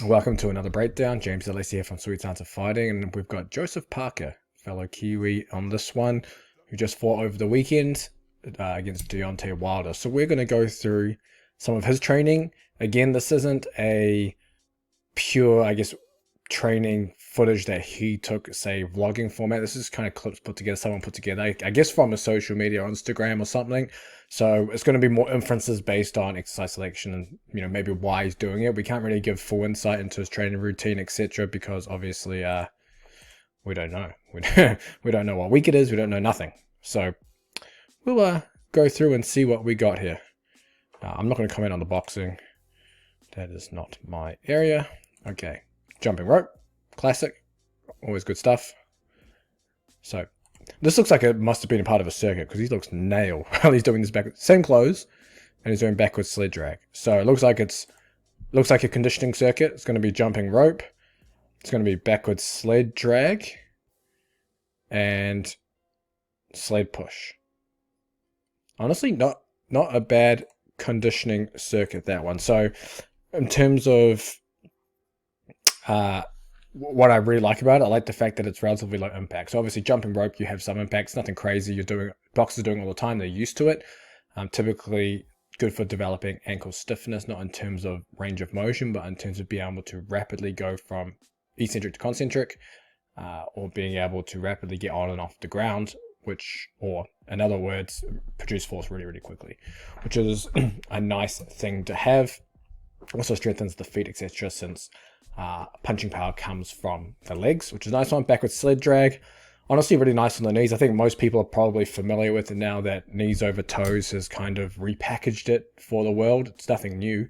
Welcome to another breakdown. James Ellis here from Sweet Sounds of Fighting, and we've got Joseph Parker, fellow Kiwi, on this one, who just fought over the weekend against Deontay Wilder. So we're going to go through some of his training. Again, this isn't a pure, training footage that he took, say, vlogging format. This is kind of clips put together, someone put together, I guess from a social media or Instagram or something. So it's going to be more inferences based on exercise selection and, maybe why he's doing it. We can't really give full insight into his training routine, etc., because obviously we don't know. We don't know what week it is. We don't know nothing. So we'll go through and see what we got here. I'm not going to comment on the boxing. That is not my area. Okay. Jumping rope. Classic. Always good stuff. So this looks like it must have been a part of a circuit because he looks nail while he's doing this backwards. Same clothes, and he's doing backwards sled drag. So it looks like a conditioning circuit. It's going to be jumping rope. It's going to be backwards sled drag and sled push. Honestly, not a bad conditioning circuit, that one. So in terms of what I really like about it, I like the fact that it's relatively low impact. So obviously jumping rope, you have some impact. It's nothing crazy. Boxers are doing all the time. They're used to it. Typically good for developing ankle stiffness, not in terms of range of motion, but in terms of being able to rapidly go from eccentric to concentric, or being able to rapidly get on and off the ground, or in other words, produce force really, really quickly, which is a nice thing to have. Also strengthens the feet, etc., since punching power comes from the legs, which is a nice one. Backwards sled drag, honestly really nice on the knees. I think most people are probably familiar with it now that knees over toes has kind of repackaged it for the world. It's nothing new,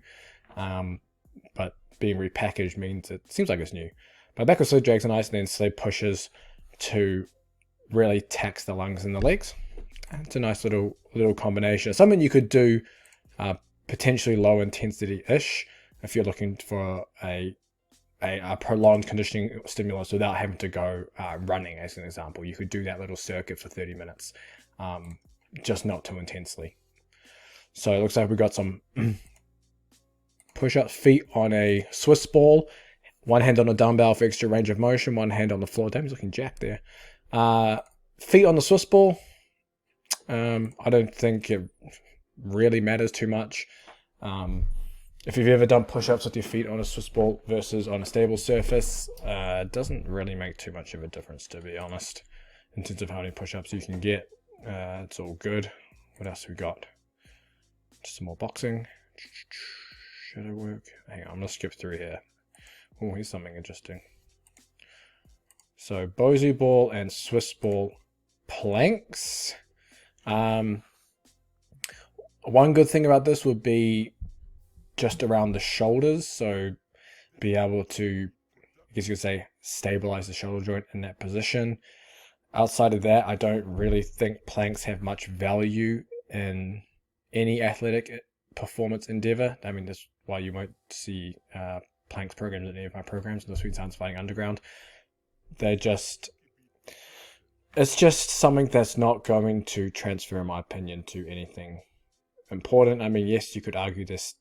but being repackaged means it seems like it's new. But backwards sled drags are nice, and then sled pushes to really tax the lungs and the legs. It's a nice little combination. Something you could do potentially low intensity-ish if you're looking for a prolonged conditioning stimulus without having to go running, as an example. You could do that little circuit for 30 minutes, just not too intensely. So it looks like we've got some push-ups, feet on a Swiss ball, one hand on a dumbbell for extra range of motion, one hand on the floor. Damn, he's looking jacked there. Feet on the Swiss ball. I don't think it really matters too much. If you've ever done push-ups with your feet on a Swiss ball versus on a stable surface, it doesn't really make too much of a difference, to be honest. In terms of how many push-ups you can get, it's all good. What else we got? Just some more boxing. Shadow work. Hang on, I'm going to skip through here. Oh, here's something interesting. So, Bosu ball and Swiss ball planks. One good thing about this would be just around the shoulders, so be able to, I guess you could say, stabilize the shoulder joint in that position. Outside of that, I don't really think planks have much value in any athletic performance endeavor. I mean, that's why you won't see planks programs in any of my programs in the Sweet Sounds Fighting Underground. It's just something that's not going to transfer, in my opinion, to anything important. I mean, yes, you could argue this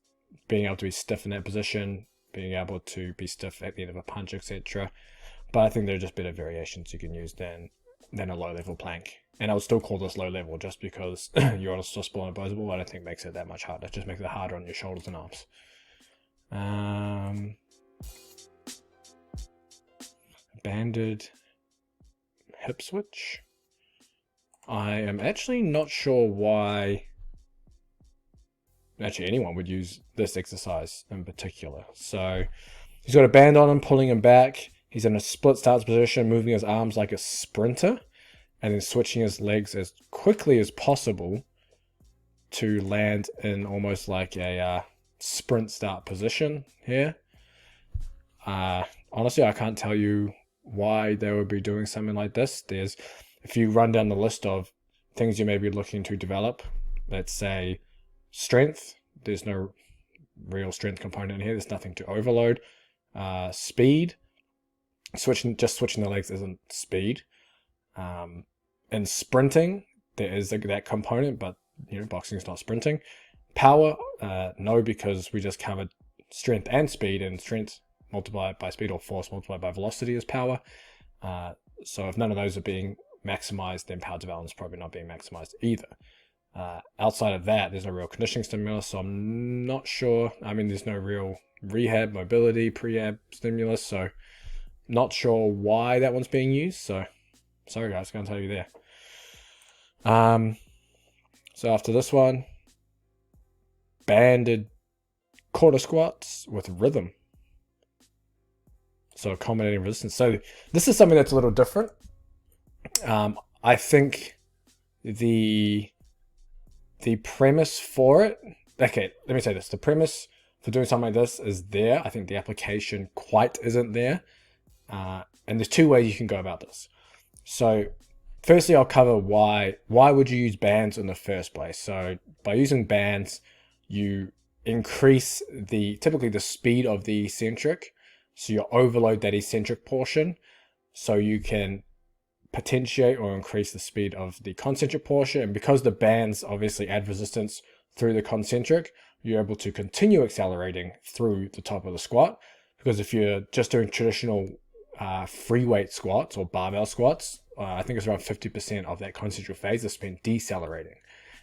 being able to be stiff in that position, being able to be stiff at the end of a punch, etc. But I think there are just better variations you can use than a low-level plank. And I would still call this low-level just because you're on a Swiss ball and a Bosu ball. I don't think makes it that much harder. It just makes it harder on your shoulders and arms. Banded hip switch. I am actually not sure why anyone would use this exercise in particular. So he's got a band on him, pulling him back. He's in a split stance position, moving his arms like a sprinter, and then switching his legs as quickly as possible to land in almost like a sprint start position here. Honestly, I can't tell you why they would be doing something like this. If you run down the list of things you may be looking to develop, let's say strength, there's no real strength component here. There's nothing to overload. Speed, switching the legs isn't speed. And sprinting, there is that component, but boxing is not sprinting. Power, no, because we just covered strength and speed, and strength multiplied by speed, or force multiplied by velocity is power. So if none of those are being maximized, then power development is probably not being maximized either. Outside of that, there's no real conditioning stimulus, so I'm not sure. I mean, there's no real rehab, mobility, prehab stimulus, so not sure why that one's being used. So sorry guys, can't tell you there. So after this one, banded quarter squats with rhythm. So accommodating resistance. So this is something that's a little different. I think the premise for it, okay, let me say this. The premise for doing something like this is there. I think the application quite isn't there. And there's two ways you can go about this. So firstly, I'll cover why would you use bands in the first place. So by using bands, you increase typically the speed of the eccentric. So you overload that eccentric portion, so you can potentiate or increase the speed of the concentric portion. And because the bands obviously add resistance through the concentric, you're able to continue accelerating through the top of the squat. Because if you're just doing traditional free weight squats or barbell squats, I think it's around 50% of that concentric phase is spent decelerating.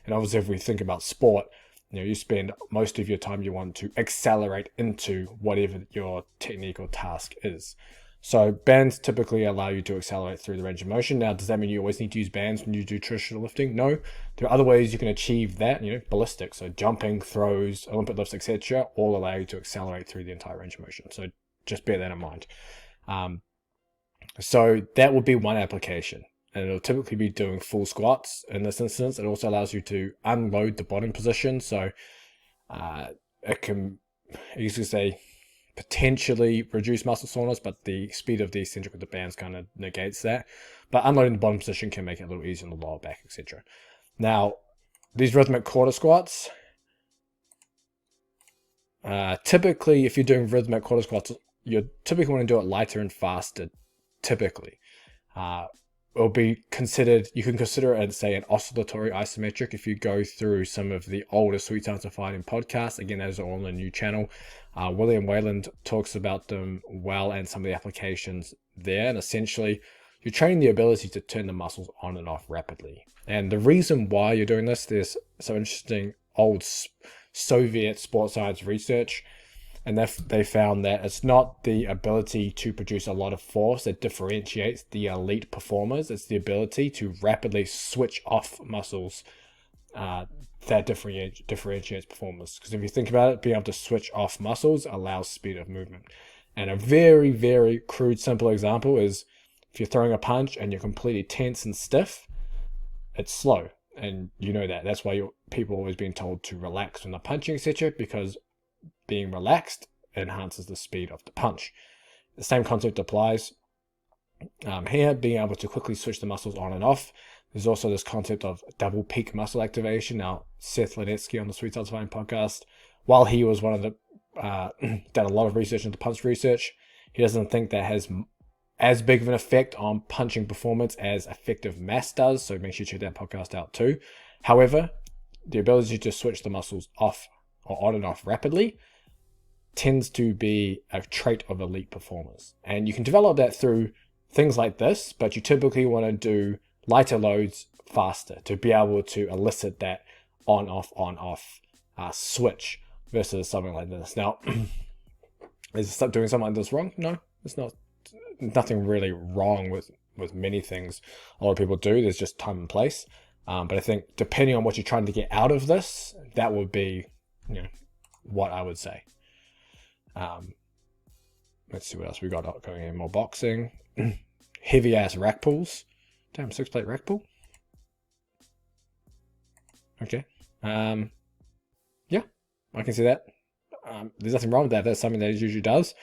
And obviously, if we think about sport, you spend most of your time you want to accelerate into whatever your technique or task is. So bands typically allow you to accelerate through the range of motion. Now, does that mean you always need to use bands when you do traditional lifting? No. There are other ways you can achieve that, ballistic. So jumping, throws, Olympic lifts, etc. all allow you to accelerate through the entire range of motion. So just bear that in mind. So that will be one application. And it'll typically be doing full squats in this instance. It also allows you to unload the bottom position. So it can, you could say, potentially reduce muscle soreness, but the speed of the eccentric with the bands kind of negates that. But unloading the bottom position can make it a little easier on the lower back, etc. Now, these rhythmic quarter squats, typically, if you're doing rhythmic quarter squats, you typically want to do it lighter and faster, typically. Will be considered, you can consider it as, say, an oscillatory isometric if you go through some of the older Sweet Science of Fighting podcasts. Again, those are all on the new channel. William Wayland talks about them well and some of the applications there. And essentially, you're training the ability to turn the muscles on and off rapidly. And the reason why you're doing this, there's some interesting old Soviet sports science research. And they found that it's not the ability to produce a lot of force that differentiates the elite performers. It's the ability to rapidly switch off muscles that differentiates performers. Because if you think about it, being able to switch off muscles allows speed of movement. And a very, very crude, simple example is if you're throwing a punch and you're completely tense and stiff, it's slow. And you know that. That's why people are always being told to relax when they're punching, etc. Because being relaxed enhances the speed of the punch. The same concept applies here, being able to quickly switch the muscles on and off. There's also this concept of double peak muscle activation. Now, Seth Lenetsky on the Sweet Science Fighting podcast, while he was one of the done a lot of research into punch research, he doesn't think that has as big of an effect on punching performance as effective mass does. So make sure you check that podcast out too. However, the ability to switch the muscles off or on and off rapidly tends to be a trait of elite performers. And you can develop that through things like this, but you typically want to do lighter loads faster to be able to elicit that on-off switch versus something like this. Now, is doing something like this wrong? No, it's not. Nothing really wrong with many things a lot of people do. There's just time and place. But I think depending on what you're trying to get out of this, that would be, what I would say. Let's see what else we got going in. More boxing. Heavy ass rack pulls. Damn, 6-plate rack pull. Okay. Yeah, I can see that. There's nothing wrong with that. That's something that he usually does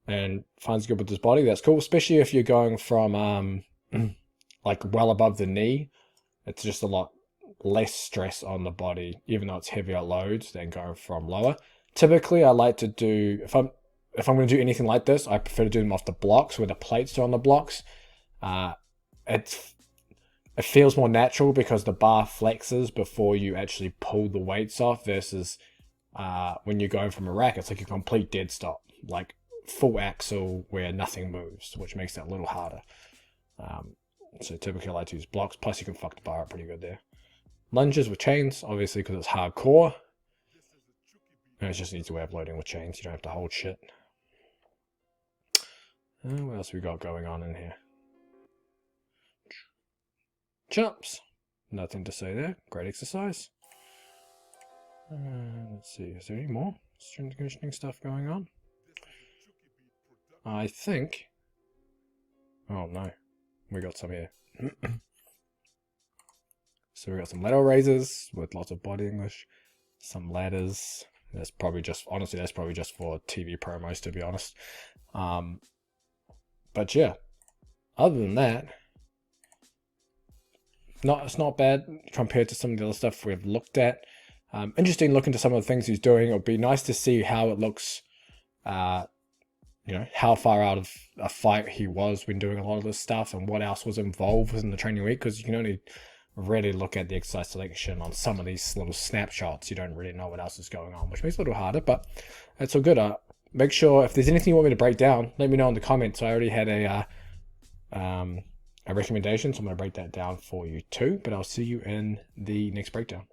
and finds good with his body. That's cool, especially if you're going from like well above the knee. It's just a lot less stress on the body, even though it's heavier loads than going from lower. Typically, I like to do, if I'm going to do anything like this, I prefer to do them off the blocks where the plates are on the blocks. It feels more natural because the bar flexes before you actually pull the weights off versus when you're going from a rack, it's like a complete dead stop. Like full axle where nothing moves, which makes it a little harder. So typically I like to use blocks, plus you can fuck the bar up pretty good there. Lunges with chains, obviously because it's hardcore. And it's just an easy way of loading with chains, you don't have to hold shit. What else we got going on in here? Jumps. Nothing to say there. Great exercise. Let's see, is there any more strength conditioning stuff going on? I think... Oh no, we got some here. So we got some lateral raises with lots of body English. Some ladders. That's probably just, honestly, that's probably just for TV promos, to be honest. But yeah, other than that, it's not bad compared to some of the other stuff we've looked at. Interesting looking to some of the things he's doing. It would be nice to see how it looks, you know, how far out of a fight he was when doing a lot of this stuff and what else was involved within the training week, because you can only really look at the exercise selection on some of these little snapshots. You don't really know what else is going on, which makes it a little harder, but it's all good. Make sure if there's anything you want me to break down, let me know in the comments. I already had a recommendation, so I'm going to break that down for you too, but I'll see you in the next breakdown.